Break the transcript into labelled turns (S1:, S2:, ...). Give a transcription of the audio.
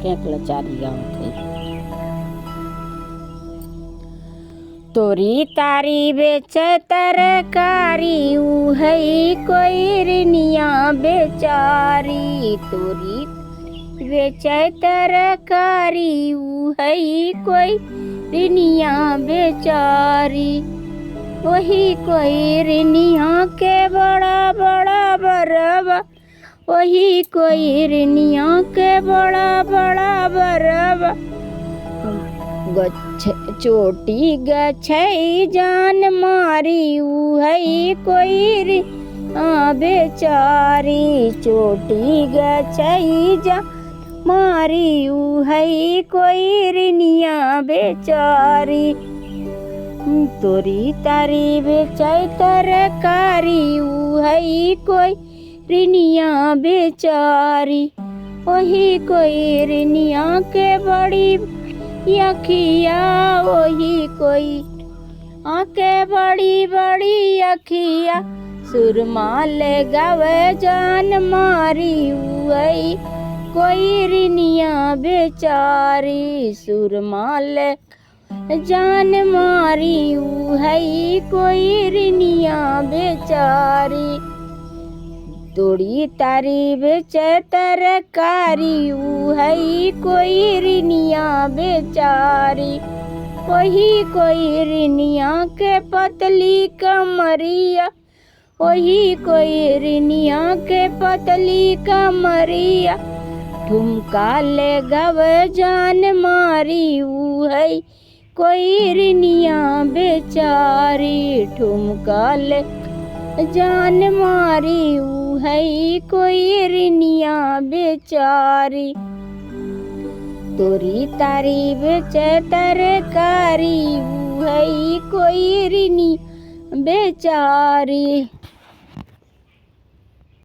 S1: कैंक लाचारी गावत है। तोरी तारी बेचे तरकारी ऊ है कोई रिनिया बेचारी। तोरी बेचे तरकारी ऊ है कोई रिनिया बेचारी। वही कोई रिनिया के बड़ा बड़ा बरवा। वही कोई रिनिया के बड़ा बड़ा बरवा। चोटी गछई जान मारी ऊ है कोई रिनिया बेचारी। चोटी गछई जान मारी ऊ है कोई रिनिया बेचारी। तोरी तारी बेचे तरकारी ऊ है कोई रिनिया बेचारी। वही कोई रिनिया के बड़ी अखिया। वही कोई आके बड़ी बड़ी अखिया। सुरमा ले गावे जान मारी ऊ है कोई रिनिया बेचारी। सुरमा ले जान मारी ऊ है कोई रिनिया बेचारी। तोरी तारी बेचे तरकारी ऊ है कोई रिनिया बेचारी। वही कोई रिनिया के पतली कमरिया। वही कोई रिनिया के पतली कमरिया। ठुमका ले गवे जान मारी ऊ है कोई रिनिया बेचारी। ठुमका ले जान मारी ऊ है कोई रिनिया बेचारी। तोरी तारी बेचे तरकारी ऊ है कोई रिनिया बेचारी।